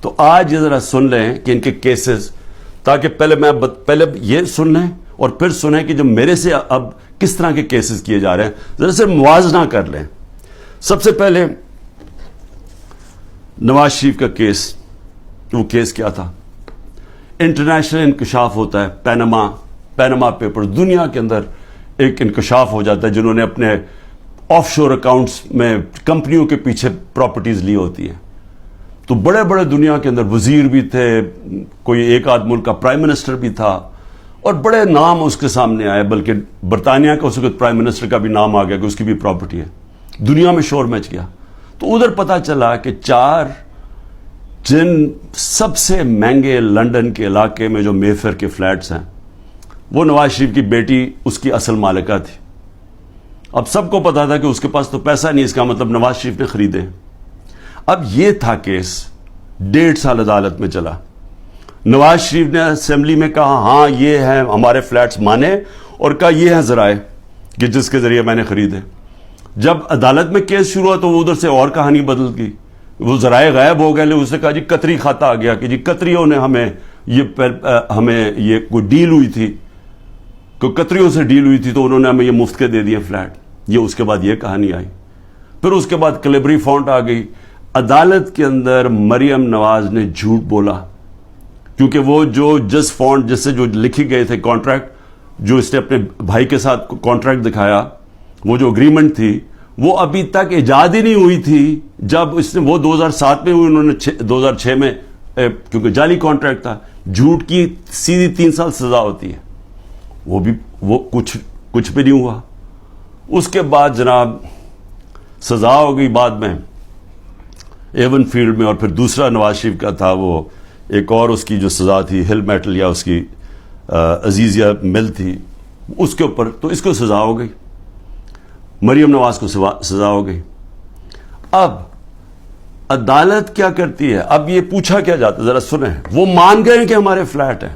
تو آج یہ ذرا سن لیں کہ ان کے کیسز، تاکہ پہلے یہ سن لیں اور پھر سنیں کہ جو میرے سے اب کس طرح کے کیسز کیے جا رہے ہیں، ذرا سے موازنہ کر لیں. سب سے پہلے نواز شریف کا کیس. وہ کیس کیا تھا؟ انٹرنیشنل انکشاف ہوتا ہے، پیناما پیپر، دنیا کے اندر ایک انکشاف ہو جاتا ہے جنہوں نے اپنے آف شور اکاؤنٹس میں کمپنیوں کے پیچھے پراپرٹیز لی ہوتی ہیں. تو بڑے بڑے دنیا کے اندر وزیر بھی تھے، کوئی ایک آدھ ملک کا پرائم منسٹر بھی تھا، اور بڑے نام اس کے سامنے آئے، بلکہ برطانیہ کا اس وقت پرائم منسٹر کا بھی نام آ گیا کہ اس کی بھی پراپرٹی ہے. دنیا میں شور مچ گیا. تو ادھر پتا چلا کہ 4 جن سب سے مہنگے لنڈن کے علاقے میں جو مے فیئر کے فلیٹس ہیں، وہ نواز شریف کی بیٹی اس کی اصل مالکہ تھی. اب سب کو پتا تھا کہ اس کے پاس تو پیسہ نہیں، اس کا مطلب نواز شریف نے خریدے. اب یہ تھا کیس، 1.5 سال عدالت میں چلا. نواز شریف نے اسمبلی میں کہا ہاں یہ ہیں ہمارے فلیٹس مانے، اور کہا یہ ہیں ذرائع کہ جس کے ذریعے میں نے خریدے. جب عدالت میں کیس شروع ہوا تو وہ ادھر سے اور کہانی بدل گئی. وہ ذرائع غائب ہو گئے. اس نے کہا جی قطری کھاتا آ گیا کہ جی قطریوں نے ہمیں یہ کوئی ڈیل ہوئی تھی، کوئی قطریوں سے ڈیل ہوئی تھی تو انہوں نے ہمیں یہ مفت کے دے دیے فلیٹ. یہ اس کے بعد یہ کہانی آئی. پھر اس کے بعد کلیبری فونٹ آ گئی. عدالت کے اندر مریم نواز نے جھوٹ بولا، کیونکہ وہ جو جس فونٹ جس سے جو لکھی گئے تھے کانٹریکٹ، جو اس نے اپنے بھائی کے ساتھ کانٹریکٹ دکھایا، وہ جو اگریمنٹ تھی وہ ابھی تک ایجاد ہی نہیں ہوئی تھی. جب اس نے وہ 2007 میں ہوئی، انہوں نے 2006 میں، کیونکہ جعلی کانٹریکٹ تھا. جھوٹ کی سیدھی 3 سال سزا ہوتی ہے. وہ کچھ بھی نہیں ہوا. اس کے بعد جناب سزا ہو گئی بعد میں ایون فیلڈ میں. اور پھر دوسرا نواز شریف کا تھا، وہ ایک اور اس کی جو سزا تھی ہل میٹل یا اس کی عزیزیہ مل تھی، اس کے اوپر تو اس کو سزا ہو گئی. مریم نواز کو سزا ہو گئی. اب عدالت کیا کرتی ہے؟ اب یہ پوچھا کیا جاتا ہے، ذرا سنیں. وہ مان گئے کہ ہمارے فلیٹ ہیں.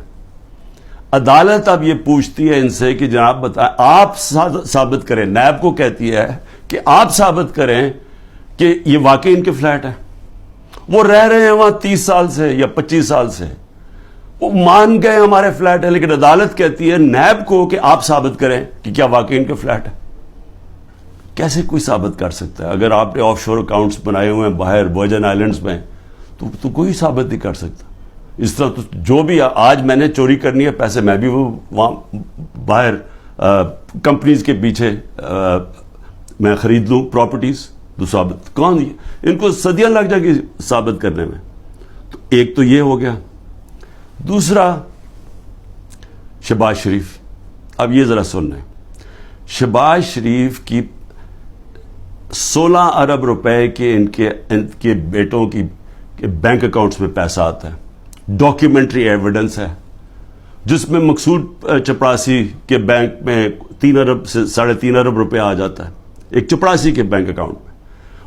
عدالت اب یہ پوچھتی ہے ان سے کہ جناب بتائیں، آپ ثابت کریں. نیب کو کہتی ہے کہ آپ ثابت کریں کہ یہ واقعی ان کے فلیٹ ہیں. وہ رہ رہے ہیں وہاں 30 سال سے یا 25 سال سے. وہ مان گئے ہمارے فلیٹ ہے، لیکن عدالت کہتی ہے نیب کو کہ آپ ثابت کریں کہ کیا واقعی ان کے فلیٹ ہے. کیسے کوئی ثابت کر سکتا ہے؟ اگر آپ نے آف شور اکاؤنٹس بنائے ہوئے ہیں باہر ورجن آئلینڈز میں تو کوئی ثابت نہیں کر سکتا. اس طرح تو جو بھی آج میں نے چوری کرنی ہے پیسے، میں بھی وہ وہاں باہر کمپنیز کے پیچھے میں خرید لوں پراپرٹیز، تو ثابت کون؟ ان کو صدیاں لگ جائے گی ثابت کرنے میں. تو ایک تو یہ ہو گیا. دوسرا شہباز شریف. اب یہ ذرا سن لیں. شہباز شریف کی 16 ارب روپے کے ان کے بیٹوں کی بینک اکاؤنٹس میں پیسہ آتا ہے. ڈاکیومنٹری ایویڈنس ہے جس میں مقصود چپراسی کے بینک میں 3 ارب سے 3.5 ارب روپے آ جاتا ہے ایک چپراسی کے بینک اکاؤنٹ میں.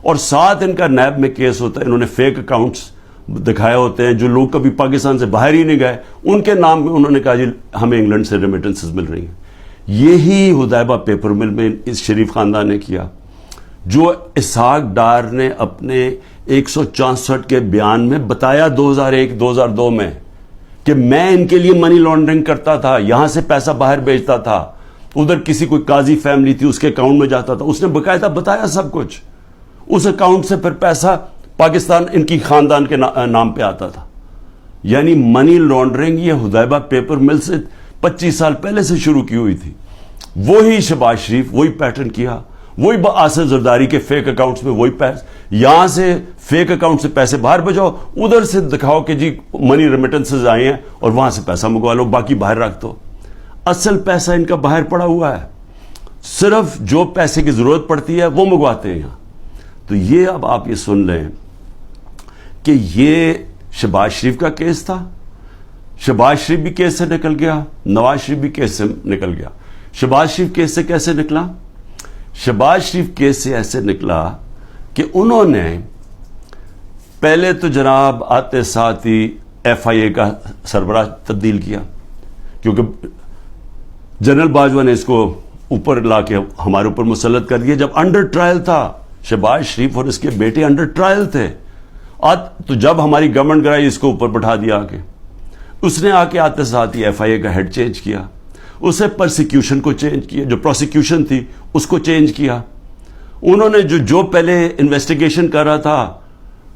اور ساتھ ان کا نیب میں کیس ہوتا ہے. انہوں نے فیک اکاؤنٹس دکھائے ہوتے ہیں جو لوگ کبھی پاکستان سے باہر ہی نہیں گئے، ان کے نام میں انہوں نے کہا جی ہمیں انگلینڈ سے ریمیٹنسز مل رہی ہیں. یہی حدیبہ پیپر مل میں اس شریف خاندان نے کیا، جو اسحاق ڈار نے اپنے 164 کے بیان میں بتایا 2001-2002 میں کہ میں ان کے لیے منی لانڈرنگ کرتا تھا، یہاں سے پیسہ باہر بھیجتا تھا، ادھر کسی کوئی قاضی فیملی تھی اس کے اکاؤنٹ میں جاتا تھا. اس نے باقاعدہ بتایا سب کچھ. اس اکاؤنٹ سے پھر پیسہ پاکستان ان کی خاندان کے نام پہ آتا تھا. یعنی منی لانڈرنگ یہ حدیبہ پیپر مل سے 25 سال پہلے سے شروع کی ہوئی تھی. وہی شہباز شریف وہی پیٹرن کیا، وہی آصف زرداری کے فیک اکاؤنٹس میں وہی پیسے، یہاں سے فیک اکاؤنٹ سے پیسے باہر بھیجو، ادھر سے دکھاؤ کہ جی منی ریمیٹنسز آئے ہیں اور وہاں سے پیسہ منگوا لو، باقی باہر رکھ دو. اصل پیسہ ان کا باہر پڑا ہوا ہے، صرف جو پیسے کی ضرورت پڑتی ہے وہ منگواتے ہیں یہاں. تو یہ اب آپ یہ سن لیں کہ یہ شہباز شریف کا کیس تھا. شہباز شریف بھی کیس سے نکل گیا، نواز شریف بھی کیس سے نکل گیا. شہباز شریف کیس سے کیسے نکلا؟ شہباز شریف کیس سے ایسے نکلا کہ انہوں نے پہلے تو جناب آتے ساتھ ہی ایف آئی اے کا سربراہ تبدیل کیا، کیونکہ جنرل باجوہ نے اس کو اوپر لا کے ہمارے اوپر مسلط کر دیا. جب انڈر ٹرائل تھا شہباز شریف اور اس کے بیٹے انڈر ٹرائل تھے. تو جب ہماری گورنمنٹ گرائی اس کو اوپر بٹھا دیا آگے. اس نے آ کے آتے ساتھ ہی ایف آئی اے کا ہیڈ چینج کیا, اسے پرسیکیوشن کو چینج کیا, جو پروسیکیوشن تھی اس کو چینج کیا. انہوں نے جو پہلے انویسٹیگیشن کر رہا تھا,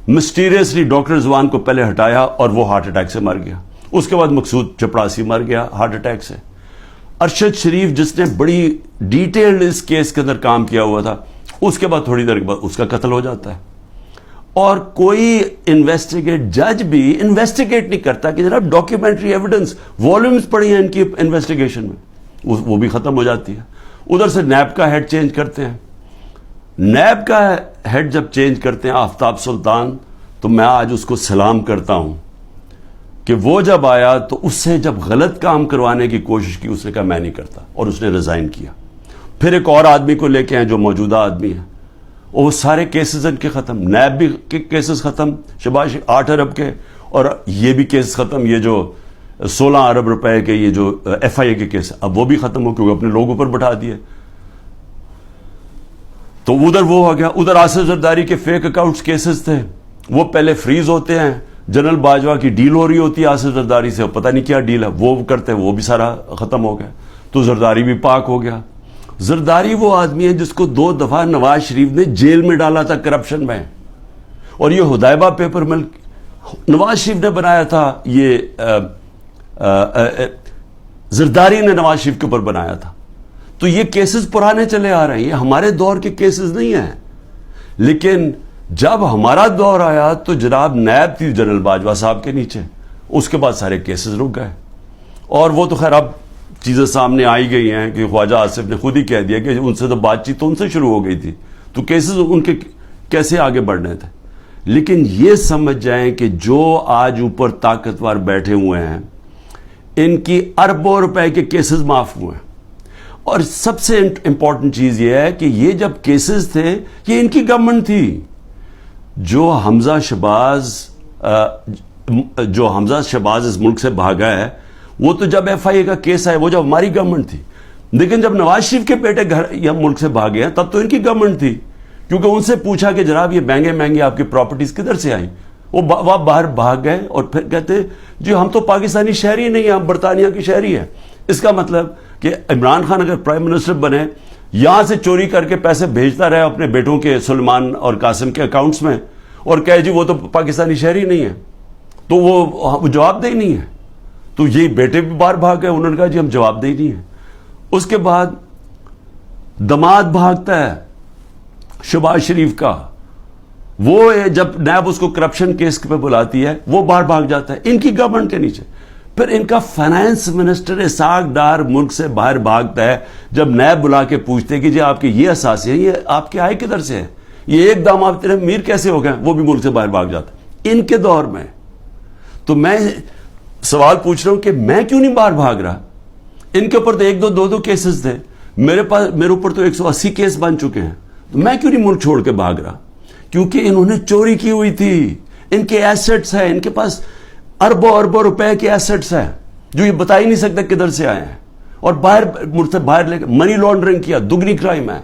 مسٹیریسلی ڈاکٹر رضوان کو پہلے ہٹایا اور وہ ہارٹ اٹیک سے مر گیا. اس کے بعد مقصود چپڑاسی مر گیا ہارٹ اٹیک سے. ارشد شریف جس نے بڑی ڈیٹیلڈ اس کیس کے اندر کام کیا ہوا تھا, اس کے بعد تھوڑی دیر کے بعد اس کا قتل ہو جاتا ہے. اور کوئی جج بھی انویسٹیگیٹ نہیں کرتا کہ جناب ڈاکیومنٹری ایویڈنس والومز پڑی ہیں ان کی انویسٹیگیشن میں, وہ بھی ختم ہو جاتی ہے. ادھر سے نیب کا ہیڈ چینج کرتے ہیں. نیب کا ہیڈ جب چینج کرتے ہیں آفتاب سلطان, تو میں آج اس کو سلام کرتا ہوں کہ وہ جب آیا تو اس سے جب غلط کام کروانے کی کوشش کی, اس نے کہا میں نہیں کرتا, اور اس نے ریزائن کیا. پھر ایک اور آدمی کو لے کے آئے جو موجودہ آدمی ہیں, اور وہ سارے کیسز ان کے ختم. نیب بھی کیسز ختم شہباز 8 ارب کے, اور یہ بھی کیس ختم. یہ جو 16 ارب روپے کے یہ جو ایف آئی اے کے کیس, اب وہ بھی ختم ہو کیونکہ اپنے لوگوں پر بٹھا دیے. تو ادھر وہ ہو گیا. ادھر آصف زرداری کے فیک اکاؤنٹس کیسز تھے, وہ پہلے فریز ہوتے ہیں. جنرل باجوہ کی ڈیل ہو رہی ہوتی ہے آصف زرداری سے, پتہ نہیں کیا ڈیل ہے, وہ کرتے ہیں, وہ بھی سارا ختم ہو گیا. تو زرداری بھی پاک ہو گیا. زرداری وہ آدمی ہے جس کو 2 دفعہ نواز شریف نے جیل میں ڈالا تھا کرپشن میں, اور یہ ہدایبہ پیپر مل نواز شریف نے بنایا تھا. یہ زرداری نے نواز شریف کے اوپر بنایا تھا. تو یہ کیسز پرانے چلے آ رہے ہیں, یہ ہمارے دور کے کیسز نہیں ہیں. لیکن جب ہمارا دور آیا تو جناب نیب تھی جنرل باجوہ صاحب کے نیچے, اس کے بعد سارے کیسز رک گئے. اور وہ تو خیر اب چیزیں سامنے آئی گئی ہیں کہ خواجہ آصف نے خود ہی کہہ دیا کہ ان سے تو بات چیت تو ان سے شروع ہو گئی تھی, تو کیسز ان کے کیسے آگے بڑھنے تھے. لیکن یہ سمجھ جائیں کہ جو آج اوپر طاقتور بیٹھے ہوئے ہیں, ان کی اربوں روپے کے کیسز معاف ہوئے ہیں. اور سب سے امپورٹنٹ چیز یہ ہے کہ یہ جب کیسز تھے یہ ان کی گورنمنٹ تھی. جو حمزہ شہباز اس ملک سے بھاگا ہے, وہ تو جب ایف آئی اے کا کیس آئے وہ جب ہماری گورنمنٹ تھی. لیکن جب نواز شریف کے بیٹے گھر یا ملک سے بھاگے ہیں تب تو ان کی گورنمنٹ تھی, کیونکہ ان سے پوچھا کہ جناب یہ مہنگے آپ کی پراپرٹیز کدھر سے آئیں. وہ باہر بھاگ گئے اور پھر کہتے جی ہم تو پاکستانی شہری نہیں ہیں, ہم برطانیہ کی شہری ہیں. اس کا مطلب کہ عمران خان اگر پرائم منسٹر بنے, یہاں سے چوری کر کے پیسے بھیجتا رہے اپنے بیٹوں کے سلمان اور قاسم کے اکاؤنٹس میں, اور کہے جی وہ تو پاکستانی شہری نہیں ہے, تو وہ جواب دہی نہیں ہے. تو یہ بیٹے بھی باہر بھاگ گئے, انہوں نے کہا جی ہم جواب دہی نہیں ہیں. اس کے بعد دماد بھاگتا ہے شہباز شریف کا, وہ جب نیب اس کو کرپشن کیس پہ بلاتی ہے وہ باہر بھاگ جاتا ہے ان کی گورنمنٹ کے نیچے. پھر ان کا فائنانس منسٹر اسحاق ڈار ملک سے باہر بھاگتا ہے جب نیب بلا کے پوچھتے ہیں کہ جی آپ کے یہ اثاثے ہیں, یہ آپ کے آئے کدھر سے ہیں, یہ ایک دام آپ تیرے میر کیسے ہو گئے, وہ بھی ملک سے باہر بھاگ جاتا ہے ان کے دور میں. تو میں سوال پوچھ رہا ہوں کہ میں کیوں نہیں باہر بھاگ رہا. ان کے اوپر تو 1-2 کیسز تھے, میرے اوپر تو 180 کیس بن چکے ہیں, تو میں کیوں نہیں ملک چھوڑ کے بھاگ رہا. کیونکہ انہوں نے چوری کی ہوئی تھی, ان کے ایسٹس ہیں, ان کے پاس اربوں روپے کے ایسٹس ہیں جو یہ بتا ہی نہیں سکتے کدھر سے آئے ہیں, اور باہر ملک سے باہر لے کے منی لانڈرنگ کیا, دگنی کرائم ہے.